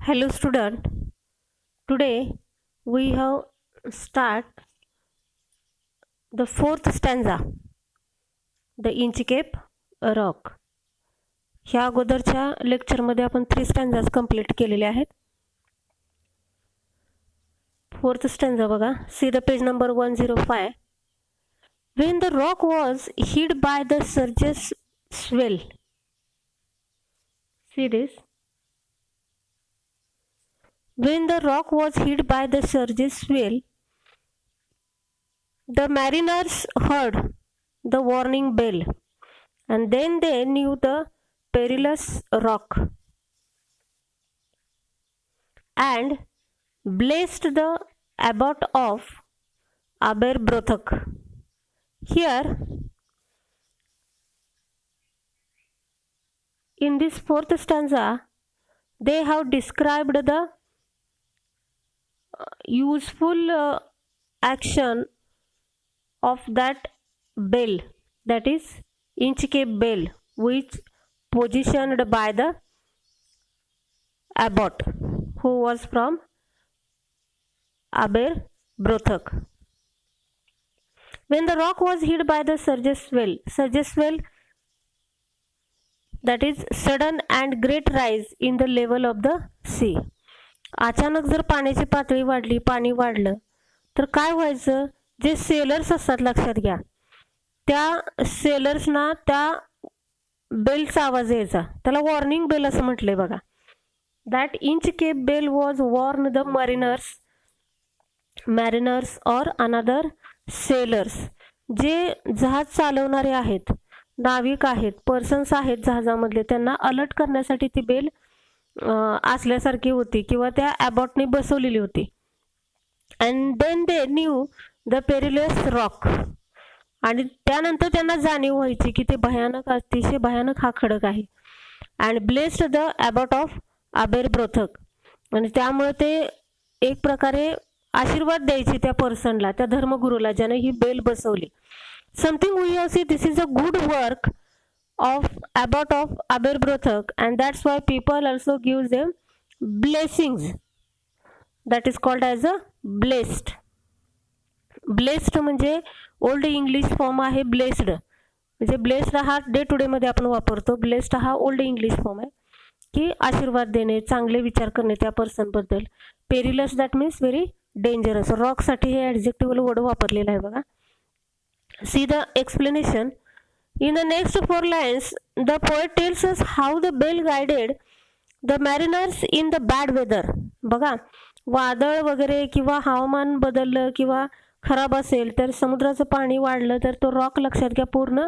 Hello student, today we have start the fourth stanza, the Inchcape Rock. ह्या अगोदरच्या लेक्चरमध्ये आपण 3 स्टँजाज कंप्लीट केलेले आहेत. फोर्थ स्टँजा बघा, see the page number 105. When the rock was hid by the surge's swell. See this. When the rock was hid by the surge's swell, the mariners heard the warning bell, and then they knew the perilous rock, and blessed the abbot of Aberbrothok. Here, in this fourth stanza, they have described the useful action of that bell, that is Inchcape bell, which positioned by the abbot who was from Aberbrothok. When the rock was hid by the surge's well, that is sudden and great rise in the level of the sea. अचानक जर पाण्याची पातळी वाढली, पाणी वाढलं तर काय व्हायचं, जे सेलर्स असतात लक्षात घ्या, त्या सेलर्सना त्या बेलचा आवाज यायचा, त्याला वॉर्निंग बेल असं म्हटलंय बघा. That Inchcape bell was warn the mariners or another sailors. जे जहाज चालवणारे आहेत, नाविक आहेत, पर्सन्स आहेत जहाजामधले, त्यांना अलर्ट करण्यासाठी ती बेल असल्यासारखी होती किंवा त्या ॲबॉटने बसवलेली होती. And then they knew the perilous rock. आणि त्यानंतर त्यांना जाणीव व्हायची की ते भयानक, अतिशय भयानक हा खडक आहे. And blessed the abbot of Aberbrothok. आणि त्यामुळे ते एक प्रकारे आशीर्वाद द्यायचे त्या पर्सनला, त्या धर्मगुरूला ज्याने ही बेल बसवली. Something we have see this is a good work of abbot of Aberbrothok, and that's why people also gives them blessings, that is called as a blessed. Blessed म्हणजे ओल्ड इंग्लिश फॉर्म आहे blessed. म्हणजे blessed हा day to day मध्ये आपण वापरतो, blessed हा old English form आहे की आशीर्वाद देणे, चांगले विचार करणे त्या पर्सन बद्दल. Perilous that means very dangerous. Rock साठी हे ॲडजेक्टिव्ह वर्ड वापरलेला आहे बघा. See the explanation. In the next 4 lines, the poet tells us how the bell guided the mariners in the bad weather. बघा, वादळ वगैरे किंवा हवामान बदललं किंवा खराब असेल तर समुद्राचं पाणी वाढलं तर तो रॉक लक्षात घ्या पूर्ण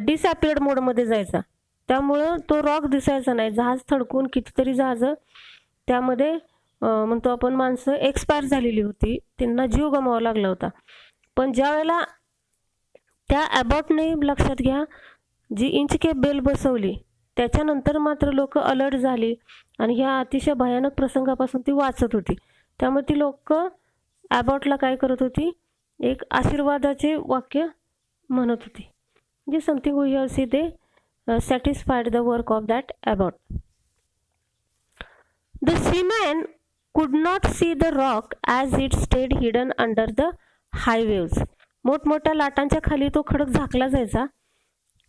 डिसअपियर्ड मोडमध्ये जायचा. त्यामुळं तो रॉक दिसायचा नाही. जहाज थडकून कितीतरी जहाजं त्यामध्ये म्हणतो आपण माणसं एक्सपायर झालेली होती, त्यांना जीव गमावा लागला होता. पण ज्या वेळेला त्या ॲबॉटने लक्षात घ्या जी Inchcape बेल बसवली त्याच्यानंतर मात्र लोक अलर्ट झाली आणि ह्या अतिशय भयानक प्रसंगापासून ती वाचत होती. त्यामुळे ती लोक ॲबॉटला काय करत होती, एक आशीर्वादाचे वाक्य म्हणत होती. म्हणजे something we have see they satisfied the work of that abbot. The seaman could not see the rock as it stayed hidden under the high waves. मोठमोठ्या लाटांच्या खाली तो खडक झाकला जायचा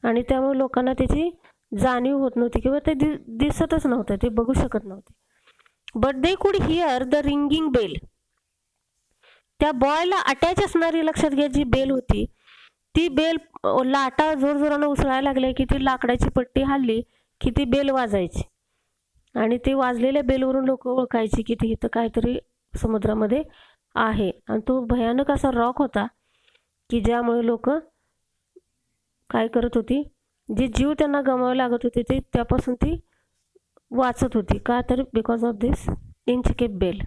आणि त्यामुळे लोकांना त्याची जाणीव होत नव्हती किंवा ते दिसतच नव्हतं, ते बघू शकत नव्हते. But they could hear the ringing bell. त्या बॉयला अटॅच असणारी लक्षात घ्या जी बेल होती, ती बेल लाटा जोरजोरानं उसळायला लागल्या की ती लाकडाची पट्टी हल्ली की ती बेल वाजायची आणि ती वाजलेल्या बेलवरून लोक ओळखायची की ती इथं काहीतरी समुद्रामध्ये आहे. आणि तो भयानक असा रॉक होता की ज्यामुळे लोक काय करत होती, जे जीव त्यांना गमावे लागत होते ते त्यापासून ती वाचत होती. का तर because of this Inchcape bell.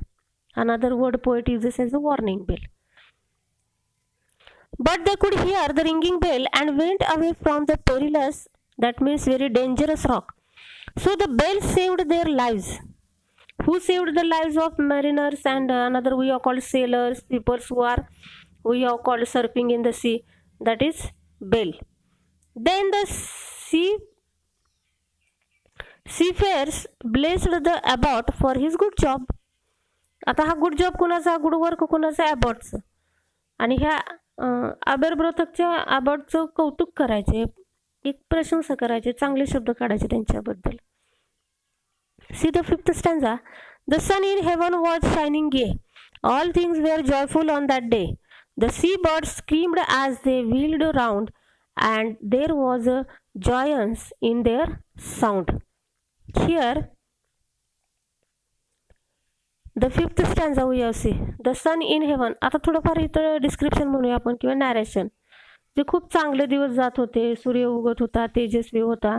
Another word poet uses as a warning bell. But they could hear the ringing bell and went away from the perilous, that means very dangerous rock. So the bell saved their lives. Who saved the lives of mariners and another we are called sailors, people who are we are called surfing in the sea, that is bell. Then the sea Seafarers blessed the abbot for his good job. आता हा good job कुणाचा, good work कुणाचा, अबॉटचं. आणि ह्या अबेरब्रोथकच्या अबॉटचं कौतुक करायचे, एक प्रशंसा करायचे, चांगले शब्द काढायचे त्यांच्याबद्दल. See the 5th stanza. The sun in heaven was shining gay. All things were joyful on that day. The seabirds screamed as they wheeled around, and there was a joyance in their sound. Here, the 5th stanza we have see. The sun in heaven. आता थोडंफार इथं description म्हणूया आपण किंवा narration. जे खूप चांगले दिवस जात होते, सूर्य उगत होता, तेजस्वी होता,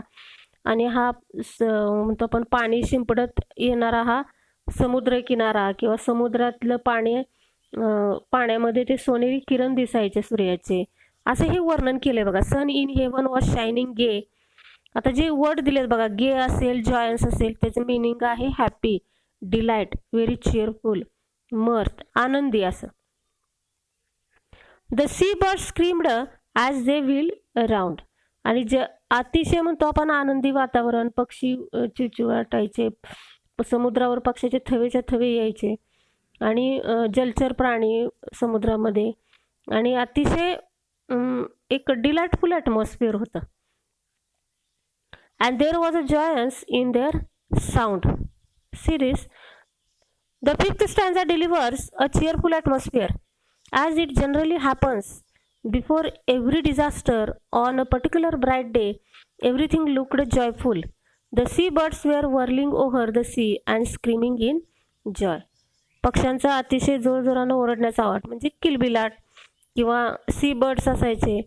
आणि हा म्हणतो आपण पाणी शिंपडत येणारा हा समुद्र किनारा किंवा समुद्रातलं पाणी, पाण्यामध्ये ते सोनेरी किरण दिसायचे सूर्याचे, असं हे वर्णन केलंय बघा. सन इन हेवन वॉज शायनिंग गे. आता जे वर्ड दिलेत बघा, गे असेल, जॉयन्स असेल, त्याचं मिनिंग आहे happy, delight, very cheerful, mirth, आनंदी असं. The sea bird screamed as they wheel around. आणि जे अतिशय म्हणतो आपण आनंदी वातावरण, पक्षी चिवचिवाटायचे, समुद्रावर पक्ष्याचे थवेच्या थवे यायचे, आणि जलचर प्राणी समुद्रामध्ये, आणि अतिशय एक डिलाइटफुल ॲटमॉस्फिअर होतं. And there was a joyance in their sound. Series. The 5th stanza delivers a cheerful atmosphere, as it generally happens before every disaster. On a particular bright day, everything looked joyful. The seabirds were whirling over the sea and screaming in joy. पक्ष्यांचा अतिशय जोरजोरानं ओरडण्याचा आवाज म्हणजे किलबिलाट, किंवा C birds असायचे,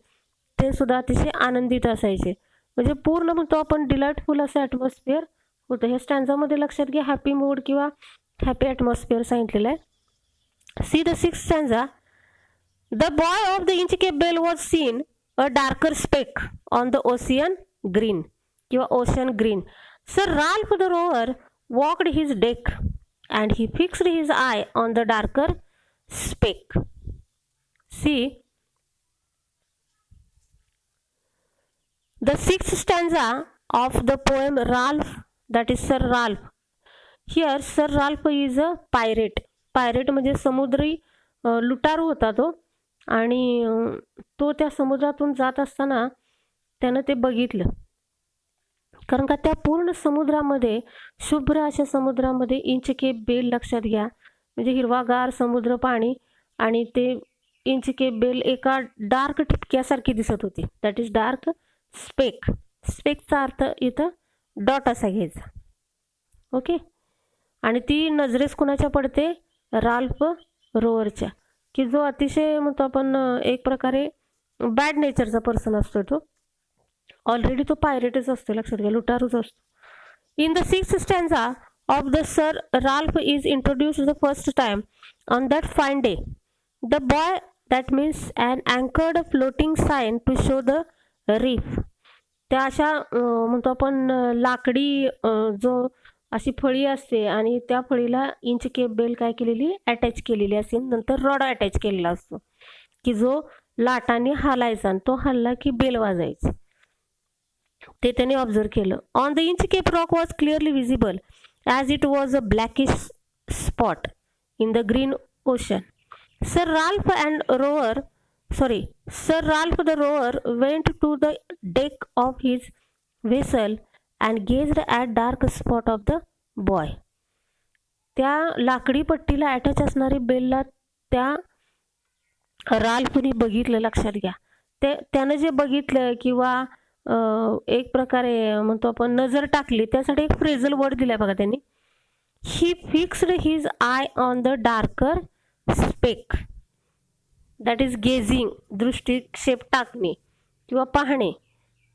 ते सुद्धा अतिशय आनंदित असायचे. म्हणजे पूर्ण म्हणतो आपण डिलाइटफुल असं ॲटमॉस्फिअर होतं. ह्या स्टँजामध्ये लक्षात घ्या, हॅपी मूड किंवा हॅपी ॲटमॉस्फिअर सांगितलेलं आहे. See the 6th stanza. The buoy of the Inchcape bell was seen a darker speck on the ocean green किंवा ocean green. Sir Ralph the rover walked his deck and he fixed his eye on the darker speck. See the 6th stanza of the poem Ralph, that is Sir Ralph. Here Sir Ralph is a pirate. Pirate म्हणजे समुद्री लुटारू होता तो, आणि तो त्या समुद्रातून जात असताना त्यानं ते बघितलं, कारण का त्या पूर्ण समुद्रामध्ये, शुभ्र अशा समुद्रामध्ये इंचकेप बेल, लक्षात घ्या, म्हणजे हिरवागार समुद्र पाणी, आणि ते इंचकेप बेल एका डार्क ठिपक्यासारखी दिसत होती. That is dark speck. स्पेकचा अर्थ इथं डॉट असा घ्यायचा. ओके. आणि ती नजरेस कुणाच्या पडते, राल्फ रोवरच्या, की जो अतिशय म्हणतो आपण एक प्रकारे बॅड नेचरचा पर्सन असतो. तो ऑलरेडी तो पायरेटच असतो, लक्षात घ्या, लुटारूच असतो. In the 6th stanza of the Sir Ralph is introduced the first time on that fine day. The buoy, that means unanchored floating sign to show the reef. त्या अशा म्हणतो आपण लाकडी जो अशी फळी असते, आणि त्या फळीला इंचकेप बेल काय केलेली, अटॅच केलेली असते, नंतर रॉड अटॅच केलेला असतो, की जो लाटाने हालायचा, आणि तो हल्ला की बेल वाजायची. ते त्याने ऑब्झर्व केलं. On the Inchcape rock was clearly visible as it was a blackish spot in the green ocean. Sir Ralph the rover went to the deck of his vessel and gazed at dark spot of the boy. त्या लाकडी पट्टीला attach असणारी बेलला त्या राल्फने बघितलं, लक्षात घ्या. त्यानं जे बघितलं किंवा एक प्रकारे म्हणतो आपण नजर टाकली, त्यासाठी एक फ्रेझल वर्ड दिलाय बघा त्यांनी. He fixed his eye on the darker speck. That is gazing, दृष्टिक्षेप टाकणे किंवा पाहणे.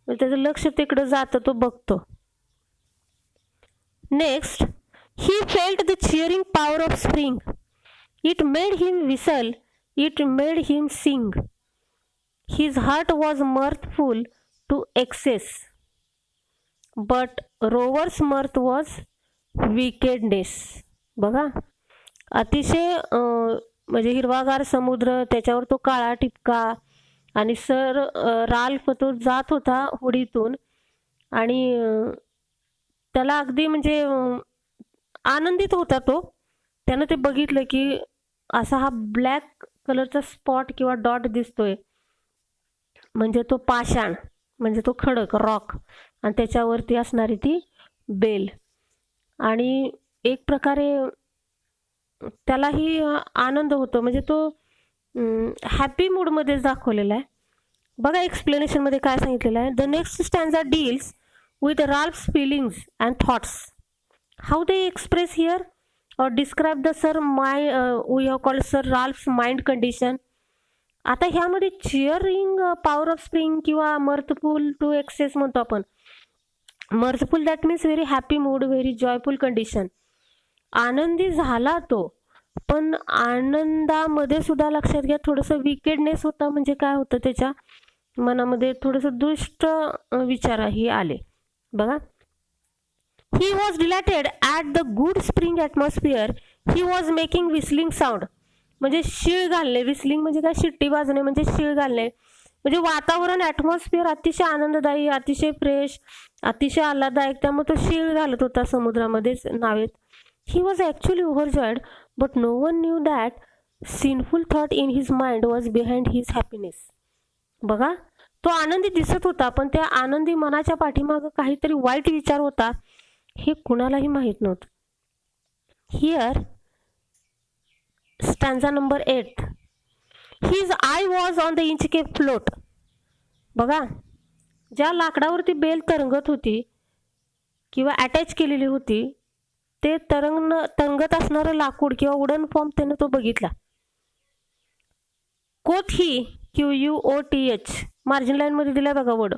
त्याचं लक्ष तिकडं जातं, तो बघतो. Next. He felt the cheering power of spring. It made him whistle, it made him sing. His heart was mirthful to excess, but rover's mirth was wickedness. बघा, अतिशय म्हणजे हिरवागार समुद्र, त्याच्यावर तो काळा टिपका, आणि सर राल्फ तो जात होता होडीतून, आणि त्याला अगदी म्हणजे आनंदित होता तो. त्यानं ते बघितलं की असा हा ब्लॅक कलरचा स्पॉट किंवा डॉट दिसतोय, म्हणजे तो पाषाण, म्हणजे तो खडक, रॉक, आणि त्याच्यावरती असणारी ती बेल. आणि एक प्रकारे त्यालाही आनंद होतो, म्हणजे तो हॅपी मूडमध्येच दाखवलेला आहे. बघा एक्सप्लेनेशनमध्ये काय सांगितलेलं आहे. The next stanza deals with Ralph's feelings and thoughts. How they express here or describe the sir we have called sir Ralph's mind condition. आता ह्यामध्ये चिअरिंग, पॉवर ऑफ स्प्रिंग किंवा मर्थफुल टू एक्सेस म्हणतो आपण. मर्थफुल that means very happy mood, very joyful condition. आनंदी झाला तो, पण आनंदामध्ये सुद्धा लक्षात घ्या थोडंसं विकेडनेस होता. म्हणजे काय होतं, त्याच्या मनामध्ये थोडंसं दुष्ट विचारही आले. बघा, he was delighted at the good spring atmosphere. He was making whistling sound. म्हणजे शिळ घालणे, विस्लिंग म्हणजे काय, शिट्टी वाजणे म्हणजे शिळ घालणे. म्हणजे वातावरण, ॲटमॉस्फिअर अतिशय आनंददायी, अतिशय फ्रेश, अतिशय आल्हाददायक. त्यामुळे तो शिळ घालत होता समुद्रामध्येच नावेत. He was actually overjoyed but no one knew that sinful thought in his mind was behind his happiness. बघा, तो आनंदी दिसत होता, पण त्या आनंदी मनाच्या पाठीमागं काहीतरी वाईट विचार होता, हे कुणालाही माहीत नव्हतं. Here stanza number 8. His eye was on the Inchcape float. बघा, ज्या लाकडावरती बेल तरंगत होती किंवा अटॅच केलेली होती, ते तरंगत असणारं लाकूड किंवा वुडन फॉर्म त्यानं तो बघितला. कोथ ही, QUOTH, मार्जिन लाईनमध्ये दिलाय बघा वर्ड.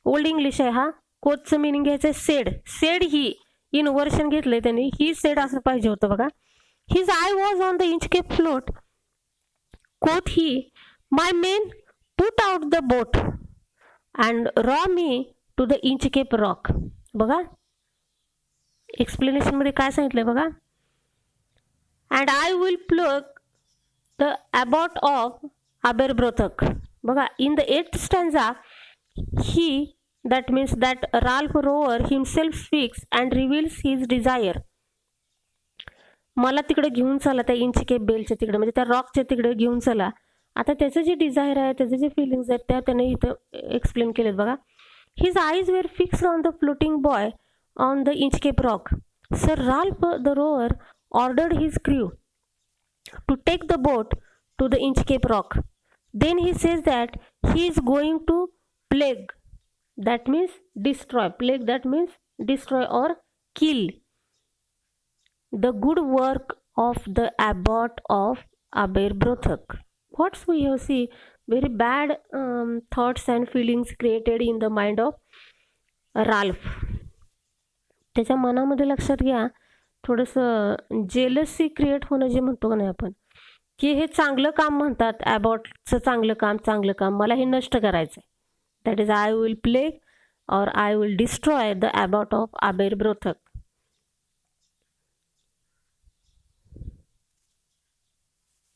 ओल्ड इंग्लिश आहे हा. कोथचं मिनिंग घ्यायचं said. Said he in version घेतलंय त्यांनी. ही सेड असं पाहिजे होतं बघा. His eye was on the Inchcape float. Quoth he, my men put out the boat and row me to the Inchcape rock. बघा एक्सप्लेनेशन मध्ये काय सांगितलंय बघा. And I will plug the abbot of Aberbrothok. बघा, in the 8th stanza he, that means that Ralph Rover himself speaks and reveals his desire. मला तिकडे घेऊन चला, त्या इंचकेप बेलच्या तिकडे, म्हणजे त्या रॉकच्या तिकडे घेऊन चला. आता त्याचं जे डिझायर आहे, त्याचे जे फिलिंग्स आहेत, त्या त्याने इथं एक्सप्लेन केलेत बघा. His eyes were fixed on the floating buoy on the Inchcape rock. Sir Ralph the rover ordered his crew to take the boat to the Inchcape rock. Then he says that he is going to plague, that means destroy, plague that means destroy or kill the good work of the abbot of Aberbrothok. What's we have see very bad thoughts and feelings created in the mind of Ralph. त्याच्या मनामध्ये लक्षात घ्या थोडंसं jealousy create होणं, जे म्हणतो का नाही आपण, की हे चांगलं काम म्हणतात, ॲबॉटचं चांगलं काम, मला हे नष्ट करायचं आहे. That is, I will plague or I will destroy the abbot of Aberbrothok.